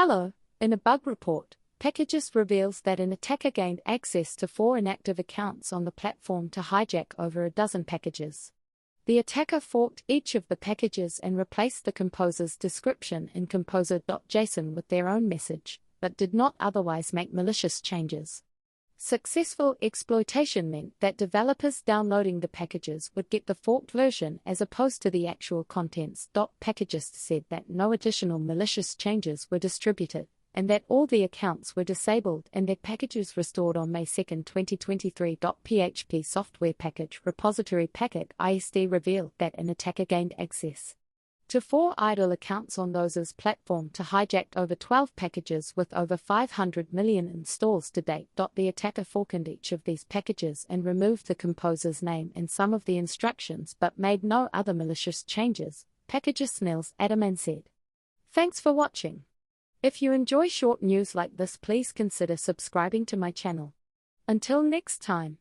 Hello, in a bug report, Packagist reveals that an attacker gained access to 4 inactive accounts on the platform to hijack over a dozen packages. The attacker forked each of the packages and replaced the composer's description in composer.json with their own message, but did not otherwise make malicious changes. Successful exploitation meant that developers downloading the packages would get the forked version as opposed to the actual contents. Packagist said that no additional malicious changes were distributed, and that all the accounts were disabled and their packages restored on May 2, 2023. PHP software package repository Packagist revealed that an attacker gained access to 4 idle accounts on those platform to hijack over 12 packages with over 500 million installs to date. The attacker forked each of these packages and removed the composer's name and some of the instructions but made no other malicious changes, Packagist Nils Adaman said. Thanks for watching. If you enjoy short news like this, please consider subscribing to my channel. Until next time.